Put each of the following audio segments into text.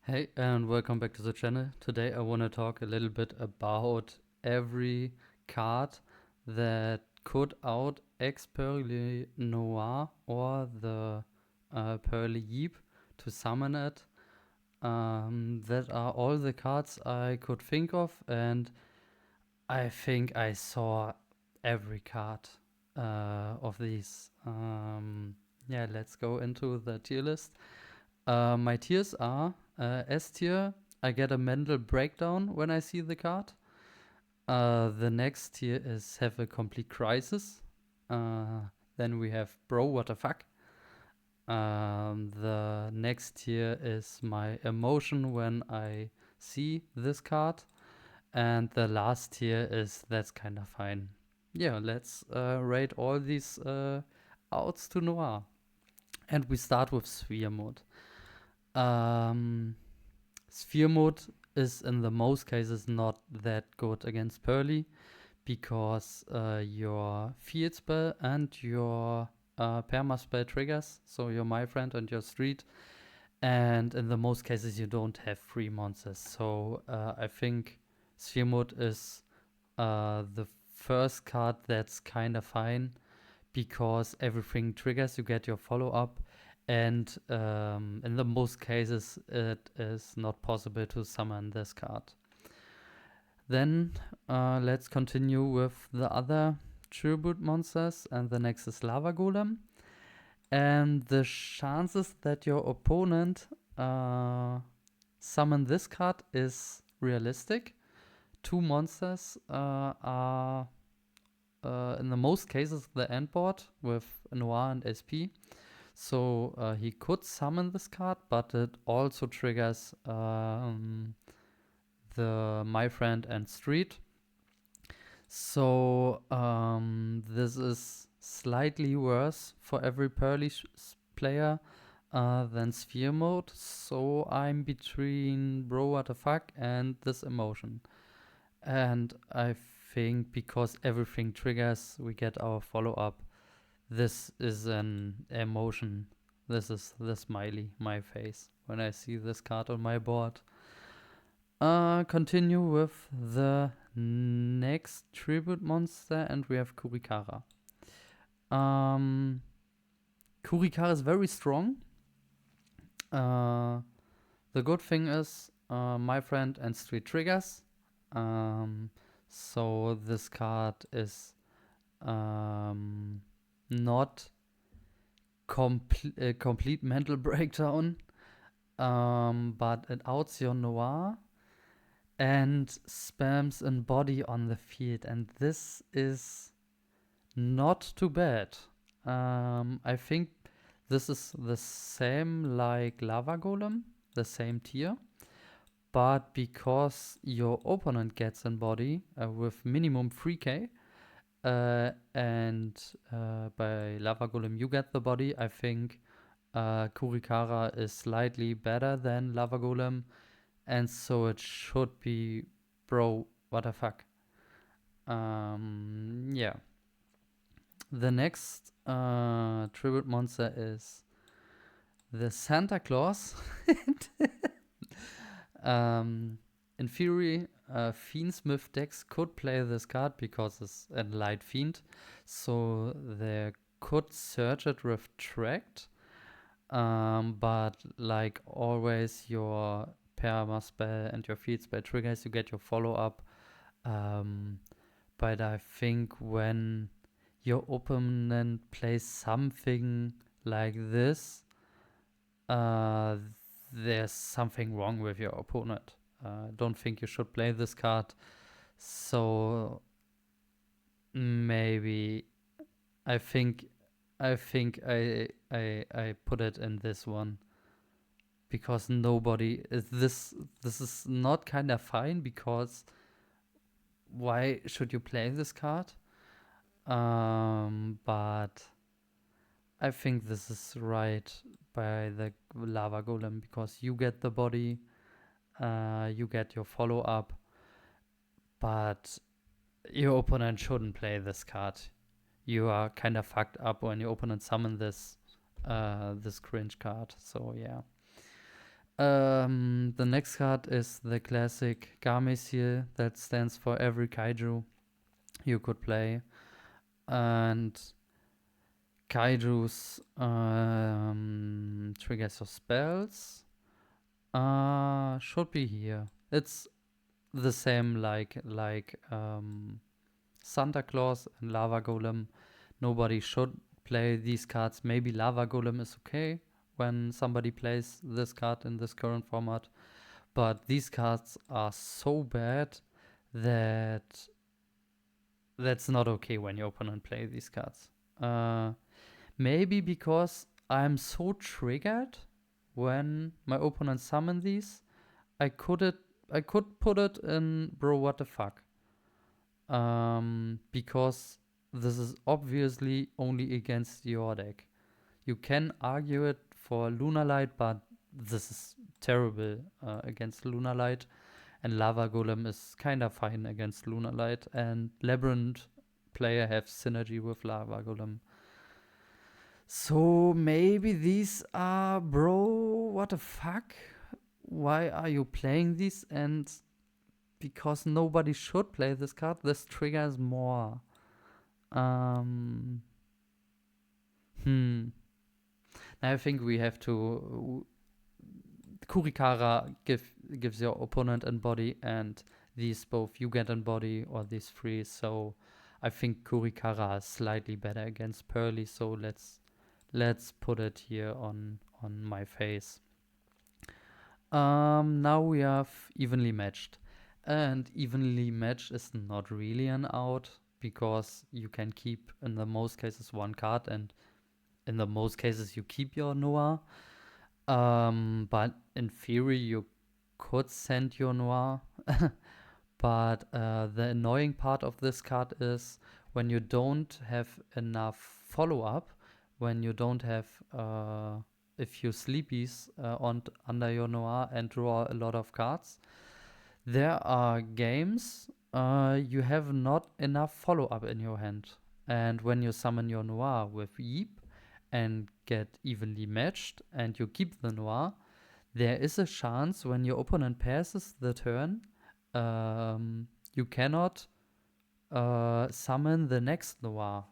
Hey, and welcome back to the channel. Today I want to talk a little bit about every card that could out X Purrely Noir or the Purrely Yeep to summon it. That are all the cards I could think of, and I think I saw every card of these. Yeah, let's go into the tier list. My tiers are S tier. I get a mental breakdown when I see the card. The next tier is have a complete crisis. Then we have bro, what the fuck. The next tier is my emotion when I see this card. And the last tier is that's kind of fine. Yeah, let's rate all these outs to Noir. And we start with Sphere mode. Um, Sphere mode is in the most cases not that good against Purrely because your field spell and your perma spell triggers, so your my friend and your street, and in the most cases you don't have free monsters. So I think Sphere mode is the first card that's kind of fine because everything triggers, you get your follow up, and in the most cases, it is not possible to summon this card. Then let's continue with the other tribute monsters, and the next is Lava Golem. And the chances that your opponent summon this card is realistic. Two monsters are in the most cases the end board with Noir and SP. So he could summon this card, but it also triggers the My Friend and Street. So this is slightly worse for every Purrely player than Sphere mode. So I'm between Bro What the Fuck and this emotion. And I think because everything triggers, we get our follow up. This is an emotion. This is the smiley, my face, when I see this card on my board. Continue with the next tribute monster, and we have Kurikara. Kurikara is very strong. The good thing is, my friend and street triggers. So this card is not complete mental breakdown, but it outs your Noir and spams in body on the field, and this is not too bad. I think this is the same like Lava Golem, the same tier, but because your opponent gets in body with minimum 3k, and by Lava Golem you get the body, I think Kurikara is slightly better than Lava Golem, and so it should be bro, what the fuck. Yeah. The next tribute monster is the Santa Claus. In theory, Fiendsmith decks could play this card because it's a light fiend, so they could search it with Tract. But like always, your perma spell and your field spell triggers, you get your follow up. But I think when your opponent plays something like this, uh, there's something wrong with your opponent. Don't think you should play this card. So maybe I think I put it in this one because nobody is this. This is not kind of fine because why should you play this card? But I think this is right by the Lava Golem because you get the body, you get your follow up, but your opponent shouldn't play this card. You are kind of fucked up when your opponent summon this this cringe card. So yeah. The next card is the classic Game Seal that stands for every kaiju you could play. And kaijus triggers your spells should be here. It's the same like Santa Claus and Lava Golem. Nobody should play these cards. Maybe Lava Golem is okay when somebody plays this card in this current format. But these cards are so bad that that's not okay when your opponent play these cards. Maybe because I'm so triggered when my opponent summon these, I could put it in bro what the fuck. Because this is obviously only against your deck. You can argue it for Lunar Light, but this is terrible against Lunar Light, and Lava Golem is kind of fine against Lunar Light, and Labyrinth player have synergy with Lava Golem. So maybe these are, bro, what the fuck? Why are you playing these? And because nobody should play this card, this triggers more. I think we have to. Kurikara gives your opponent in body, and these both you get in body or these three. So I think Kurikara is slightly better against Purrely. So let's put it here on my face. Now we have evenly matched, and evenly matched is not really an out because you can keep in the most cases one card, and in the most cases you keep your Noah. But in theory you could send your Noir. But the annoying part of this card is when you don't have enough follow-up, when you don't have a few sleepies under your Noir and draw a lot of cards. There are games you have not enough follow-up in your hand. And when you summon your Noir with Yeep and get evenly matched and you keep the Noir, there is a chance when your opponent passes the turn, you cannot summon the next Noir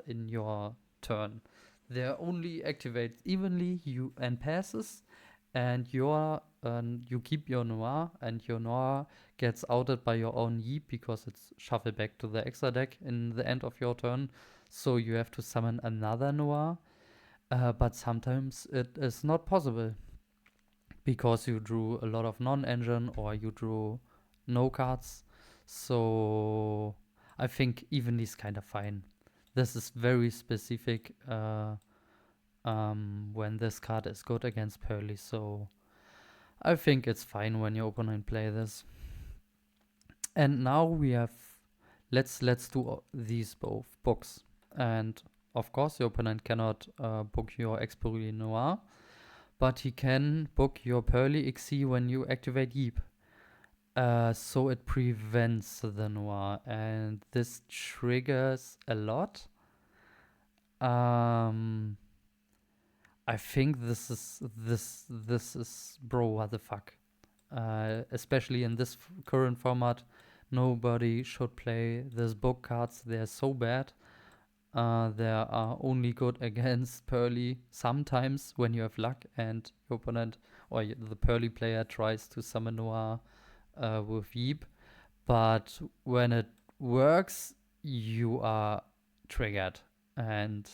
in your turn. They only activate evenly you and passes, and you keep your Noir, and your Noir gets outed by your own Yeep because it's shuffled back to the extra deck in the end of your turn. So you have to summon another Noir, but sometimes it is not possible because you drew a lot of non-engine or you drew no cards. So I think evenly is kind of fine. This is very specific when this card is good against Purrely. So I think it's fine when your opponent play this. And now we have let's do these both books. And of course your opponent cannot book your Purrely Noir, but he can book your Purrely XC when you activate Yeep. So it prevents the Noir, and this triggers a lot. I think this is bro, what the fuck. Especially in this current format, nobody should play these book cards. They're so bad. They are only good against Purrely sometimes when you have luck and your opponent or the Purrely player tries to summon Noir with Yeep. But when it works, you are triggered and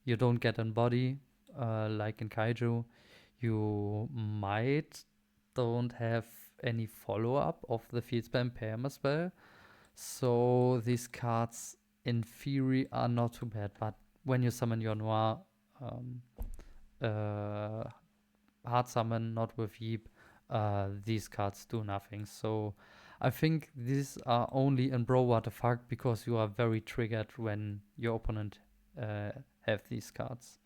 you don't get in body like in Kaiju. You might don't have any follow-up of the field spam perma spell. So these cards in theory are not too bad, but when you summon your Noir, hard summon, not with Yeep, these cards do nothing. So I think these are only in Bro What the Fuck because you are very triggered when your opponent have these cards.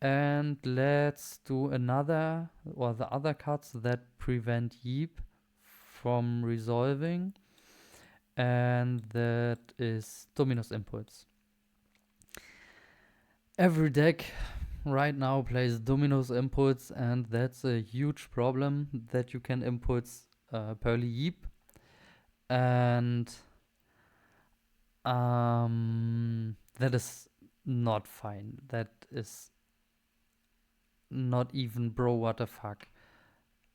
And let's do the other cards that prevent Yeep from resolving. And that is Dominus Impulse. Every deck right now plays Domino's inputs, and that's a huge problem that you can input Purrely Yeep. And that is not fine. That is not even bro, what the fuck.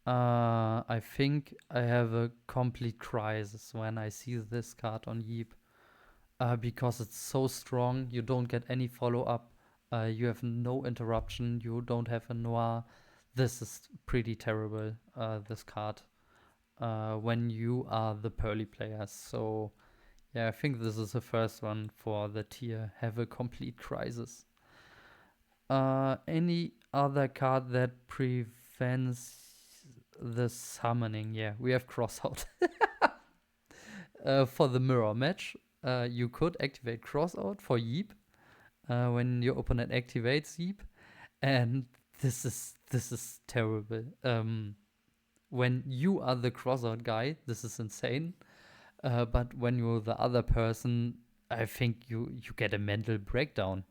I think I have a complete crisis when I see this card on Yeep. Because it's so strong, you don't get any follow up. You have no interruption. You don't have a noir. This is pretty terrible. This card. When you are the Purrely player. So yeah, I think this is the first one for the tier. Have a complete crisis. Any other card that prevents the summoning? Yeah, we have Crossout. For the mirror match, you could activate Crossout for Yeep when your opponent activates Yeep, and this is terrible. When you are the Crossout guy, this is insane. But when you're the other person, I think you get a mental breakdown,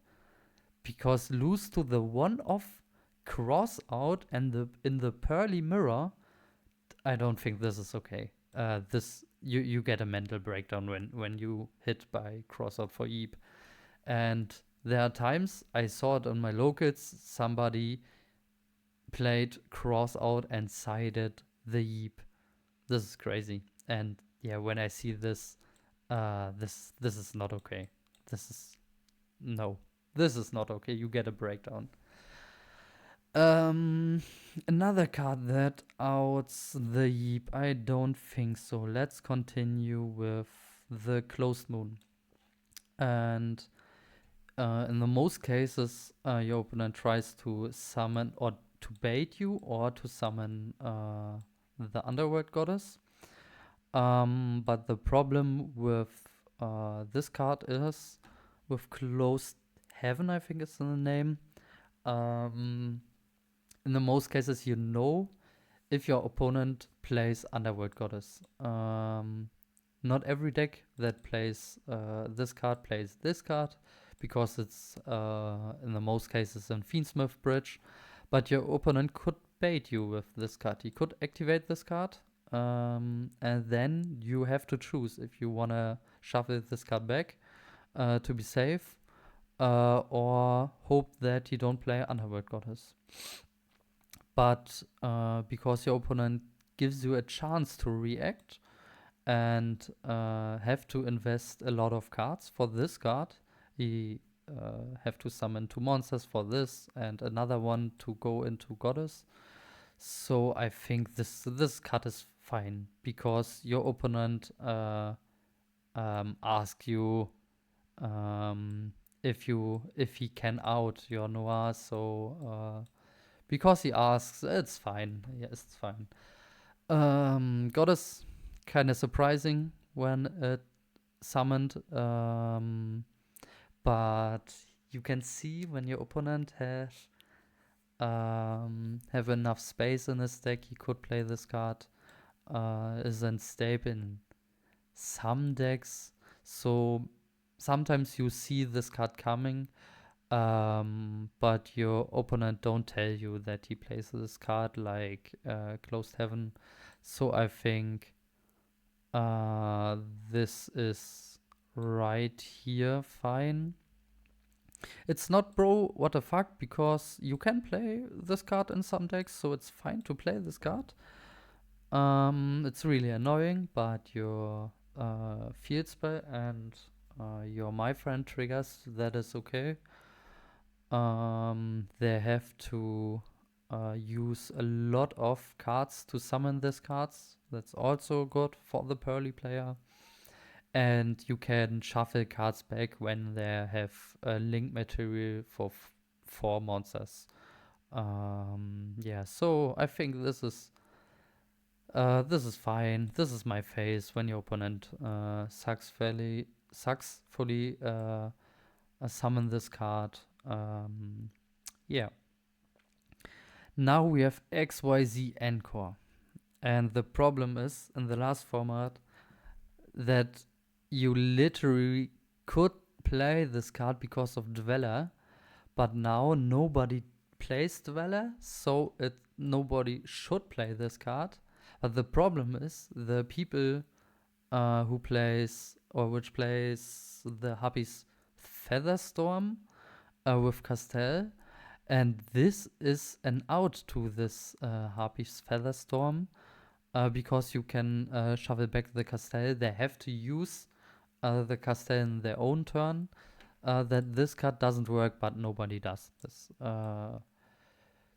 because lose to the one-off Crossout and in the Purrely mirror, I don't think this is okay. This you get a mental breakdown when you hit by Crossout for Yeep. And there are times I saw it on my locals, somebody played Crossout and sided the Yeep. This is crazy. And yeah, when I see this, this is not okay. This is no. This is not okay. You get a breakdown. Um, Another card that outs the Yeep. I don't think so. Let's continue with the Closed Moon. And in the most cases, your opponent tries to summon or to bait you or to summon the Underworld Goddess. But the problem with this card is with Closed Heaven, I think is the name. In the most cases, you know if your opponent plays Underworld Goddess. Not every deck that plays this card plays this card, because it's in the most cases in Fiendsmith Bridge. But your opponent could bait you with this card. He could activate this card, and then you have to choose if you want to shuffle this card back to be safe, or hope that you don't play Underworld Goddess. But because your opponent gives you a chance to react and have to invest a lot of cards for this card, he have to summon 2 monsters for this and another one to go into Goddess. So I think this card is fine, because your opponent asks you if he can out your Noir. So because he asks, it's fine. Yeah, it's fine. Goddess, kind of surprising when it summoned, but you can see when your opponent have enough space in his deck, he could play this card. Isn't stable in some decks, so sometimes you see this card coming, but your opponent don't tell you that he plays this card, like Closed Heaven. So I think this is right here fine. It's not bro, what the fuck, because you can play this card in some decks, so it's fine to play this card. It's really annoying, but your field spell and your My Friend triggers, that is okay. They have to use a lot of cards to summon these cards. That's also good for the Purrely player. And you can shuffle cards back when they have a link material for 4 monsters. Yeah, so I think this is fine. This is my face when your opponent successfully summon this card. Yeah. Now we have XYZ Encore. And the problem is, in the last format, that you literally could play this card because of Dweller, But now nobody plays Dweller, so nobody should play this card. But the problem is the people who plays or which plays the Harpy's Featherstorm with Castell, and this is an out to this Harpy's Featherstorm because you can shovel back the Castell. They have to use the Castell in their own turn. That this card doesn't work, but nobody does this.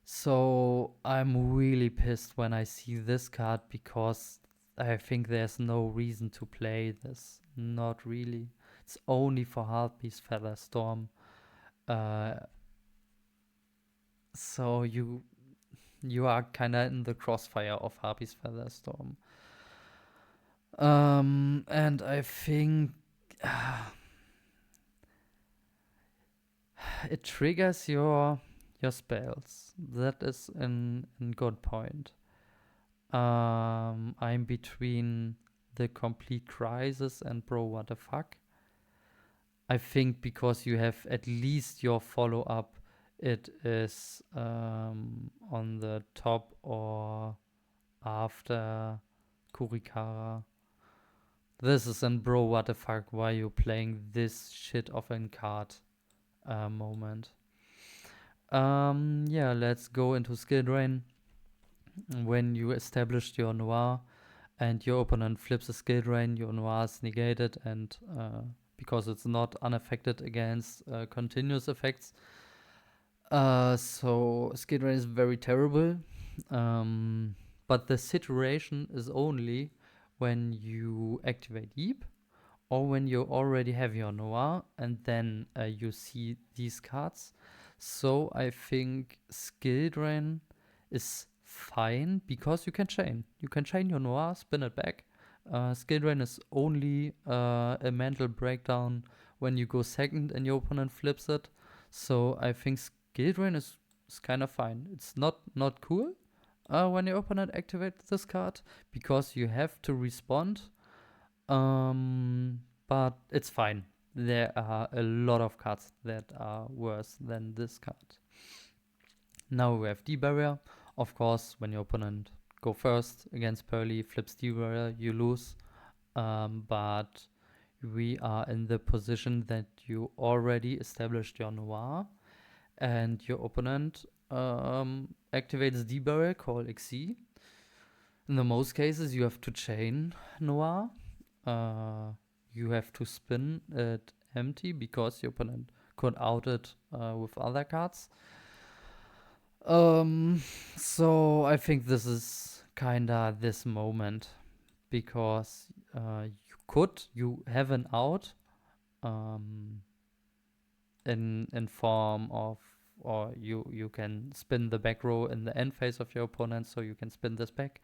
So I'm really pissed when I see this card because I think there's no reason to play this. Not really. It's only for Harpy's Featherstorm. Uh, so you are kind of in the crossfire of Harpy's Featherstorm. And I think it triggers your spells. That is an good point. I'm between the complete crisis and bro, what the fuck. I think because you have at least your follow up, it is on the top or after Kurikara. This is an bro, what the fuck, why you playing this shit of a card moment. Yeah, let's go into skill drain. When you established your noir and your opponent flips a skill drain, your noir is negated, and because it's not unaffected against continuous effects. So skill drain is very terrible. But the situation is only when you activate Eep or when you already have your Noir and then you see these cards. So I think skill drain is fine because you can chain. You can chain your Noir, spin it back. Skill drain is only a mental breakdown when you go second and your opponent flips it. So I think skill drain is kind of fine. It's not cool when your opponent activates this card because you have to respond. But it's fine. There are a lot of cards that are worse than this card. Now we have D-Barrier. Of course, when your opponent go first against Purrely, flips D-Barrier, you lose. But we are in the position that you already established your Noir and your opponent activates D-Barrier, call XC. In the most cases, you have to chain Noir. You have to spin it empty because your opponent could out it with other cards. So I think this is kinda this moment because you have an out in form of, or you can spin the back row in the end phase of your opponent, so you can spin this back.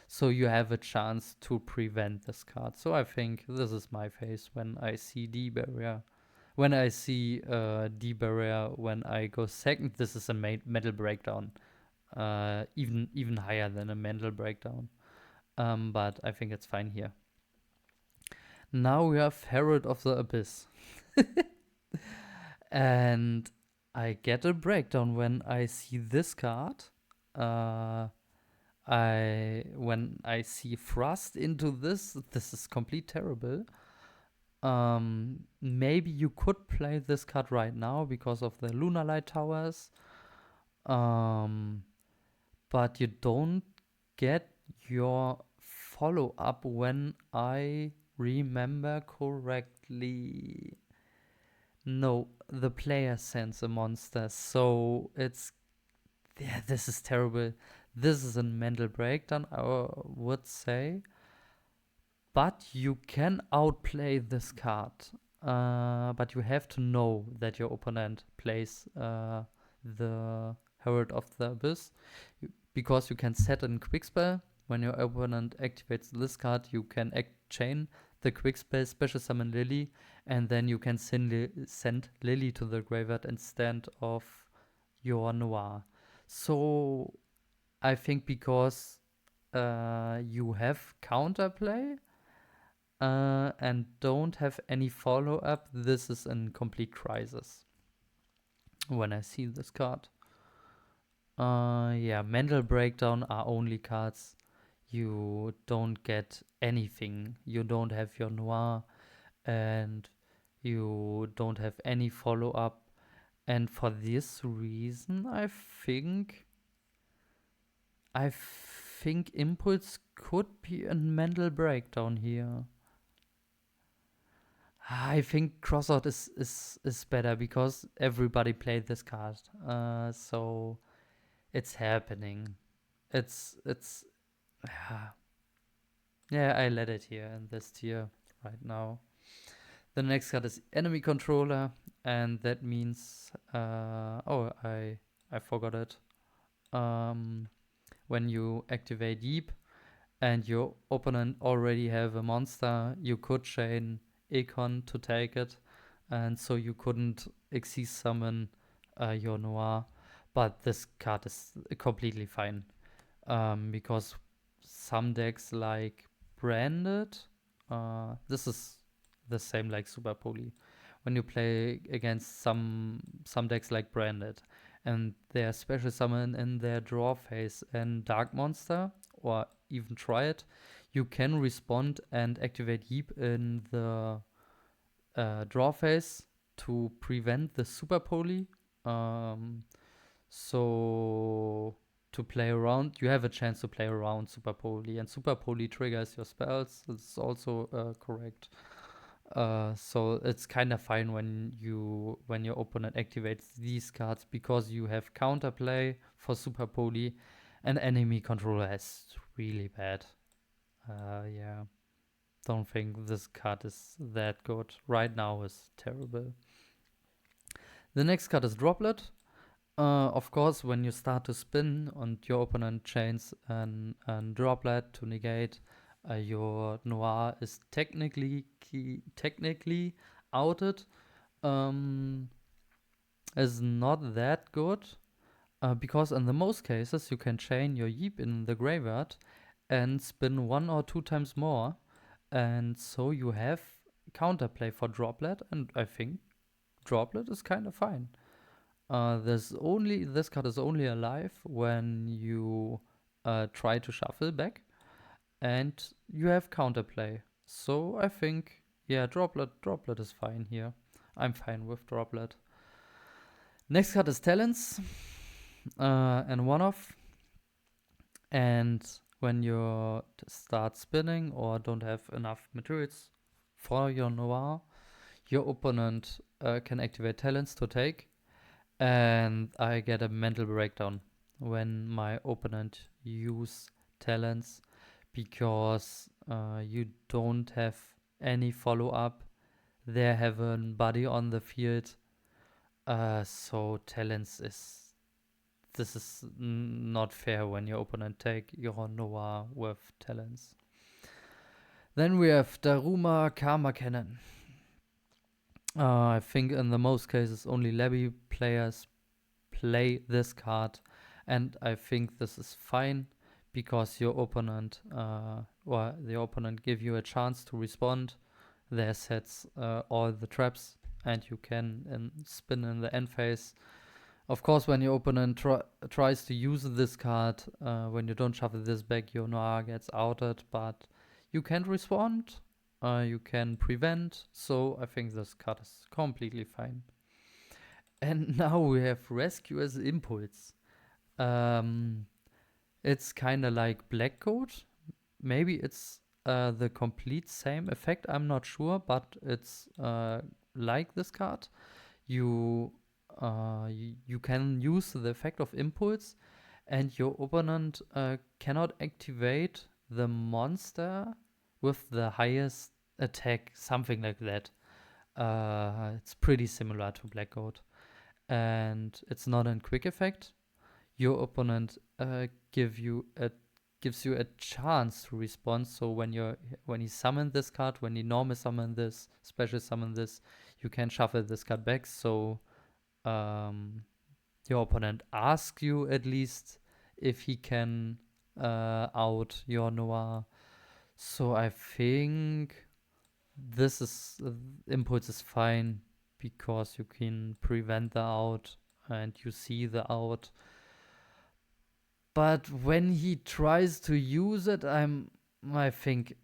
So you have a chance to prevent this card. So I think this is my phase when I see D-Barrier. When I see D-Barrier, when I go second, this is a mental breakdown. Even higher than a mental breakdown. But I think it's fine here. Now we have Herald of the Abyss. And I get a breakdown when I see this card. When I see thrust into this is complete terrible. Maybe you could play this card right now because of the Lunar Light Towers. But you don't get your follow up when I remember correctly. No, the player sends a monster, so this is terrible. This is a mental breakdown, I would say. But you can outplay this card. But you have to know that your opponent plays the Herald of the Abyss. Because you can set a quick spell. When your opponent activates this card, you can chain the quick spell, special summon Lily, and then you can send Lily to the graveyard instead of your Noir. So I think because you have counterplay and don't have any follow up, this is a complete crisis. when I see this card. Yeah, Mental Breakdown are only cards you don't get anything. You don't have your Noir, and you don't have any follow up. And for this reason, I think Impulse could be a mental breakdown here. I think Crossout is better because everybody played this card. So it's happening. It's yeah. Yeah, I let it here in this tier right now. The next card is Enemy Controller, and that means I forgot it. Um, when you activate Yeep and your opponent already have a monster, you could chain Econ to take it, and so you couldn't Xyz summon your Noir. But this card is completely fine because some decks like Branded, this is the same like Super Poly. When you play against some decks like Branded, and their special summon in their draw phase and Dark Monster, or even try it, you can respond and activate Yeep in the draw phase to prevent the Super Poly. Um, so to play around, you have a chance to play around Super Poly, and Super Poly triggers your spells. It's also correct. So it's kind of fine when your opponent activates these cards because you have counterplay for Super Poly, and enemy controller is really bad. Yeah, don't think this card is that good. Right now is terrible. The next card is Droplet. Of course, when you start to spin and your opponent chains an Droplet to negate, your Noir is technically outed. Um, is not that good because in the most cases you can chain your Yeep in the graveyard and spin 1 or 2 times more, and so you have counterplay for Droplet, and I think Droplet is kind of fine. This card is only alive when you try to shuffle back, and you have counterplay. So I think Droplet is fine here. I'm fine with Droplet. Next card is Talents, and one off. And when you start spinning or don't have enough materials for your Noir, your opponent can activate Talents to take, and I get a mental breakdown when my opponent use talents because you don't have any follow up. They have a body on the field, so talents is this is not fair when your opponent take your Noah with talents. Then we have Daruma Karma Cannon. I think in the most cases only Levy players play this card, and I think this is fine because your opponent or the opponent give you a chance to respond. There sets all the traps, and you can spin in the end phase. Of course, when your opponent tries to use this card, when you don't shuffle this back, your Noir gets outed, but you can't respond. You can prevent, so I think this card is completely fine. And now we have Rescue as Impulse. Um, it's kind of like Black Coat. Maybe it's the complete same effect. I'm not sure, but it's like this card. You you can use the effect of Impulse, and your opponent cannot activate the monster with the highest attack, something like that. It's pretty similar to Black Coat, and it's not a quick effect. Your opponent gives you a chance to respond. So when he summon this card, when he normal summon this, special summon this, you can shuffle this card back. So um, your opponent asks you at least if he can out your Noir. So I think this is impulse is fine because you can prevent the out and you see the out. But when he tries to use it, I think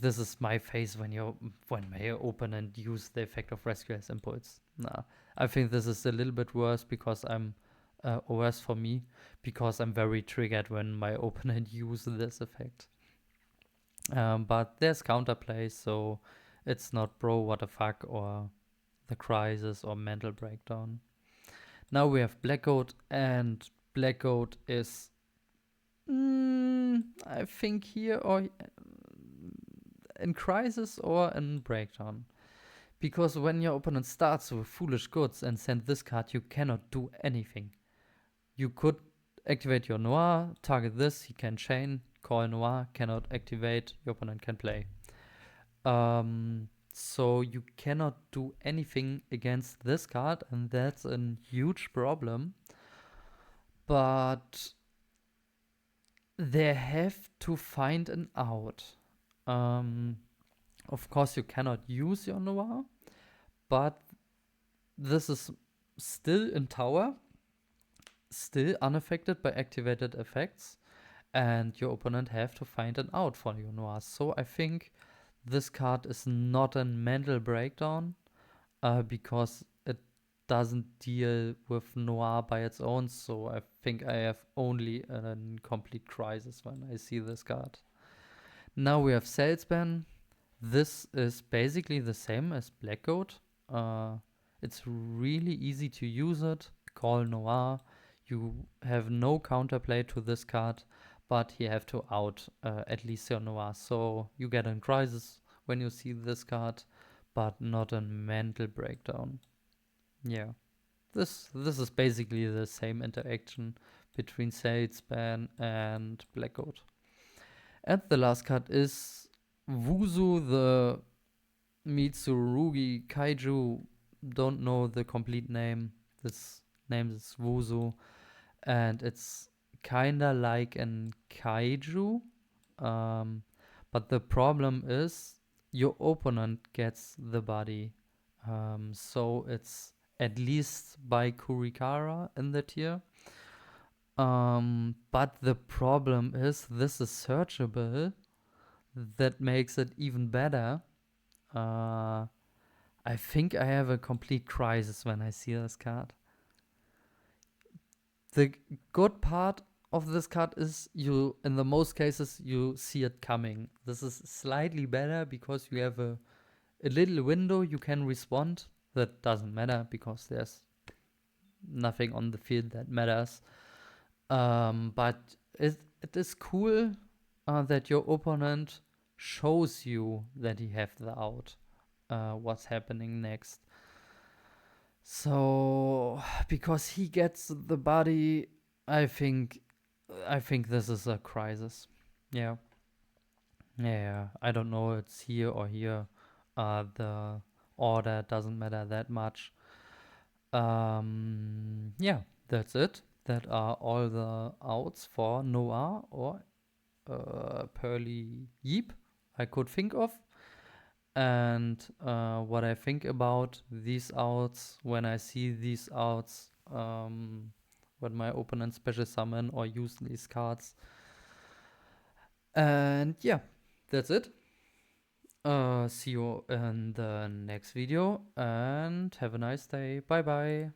this is my face when my opponent use the effect of rescue as impulse. Nah, I think this is a little bit worse because I'm worse for me because I'm very triggered when my opponent use this effect. But there's counterplay, so it's not bro what the fuck or the crisis or mental breakdown. Now we have Blackout, and Blackout is I think here or in crisis or in breakdown. Because when your opponent starts with foolish goods and send this card, you cannot do anything. You could activate your Noir, target this, he can chain, call Noir, cannot activate, your opponent can play. So you cannot do anything against this card, and that's a huge problem. But they have to find an out. Of course, you cannot use your Noir, but this is still in tower, still unaffected by activated effects, and your opponent have to find an out for your Noir. So I think this card is not a mental breakdown because it doesn't deal with Noir by its own. So I think I have only a complete crisis when I see this card. Now we have Salesman. This is basically the same as Black Goat. It's really easy to use it. Call Noir. You have no counterplay to this card, but you have to out at least your Noir. So you get in crisis when you see this card, but not a mental breakdown. Yeah. This is basically the same interaction between Salesman and Black Goat. And the last card is Wuzu the Mitsurugi Kaiju. Don't know the complete name. This name is Wuzu. And it's kinda like an kaiju. But the problem is your opponent gets the body. So it's at least by Kurikara in the tier. But the problem is this is searchable. That makes it even better. I think I have a complete crisis when I see this card. The good part of this card is you, in the most cases, you see it coming. This is slightly better because you have a little window you can respond. That doesn't matter because there's nothing on the field that matters. But it is cool that your opponent shows you that he have the out. What's happening next. So because he gets the body, I think this is a crisis. Yeah. Yeah, I don't know it's here or here. The order doesn't matter that much. Yeah, that's it. That are all the outs for Noah or Purrely Yeep I could think of. And what I think about these outs when I see these outs when my opponent special summon or use these cards. And yeah, that's it. See you in the next video and have a nice day. Bye bye.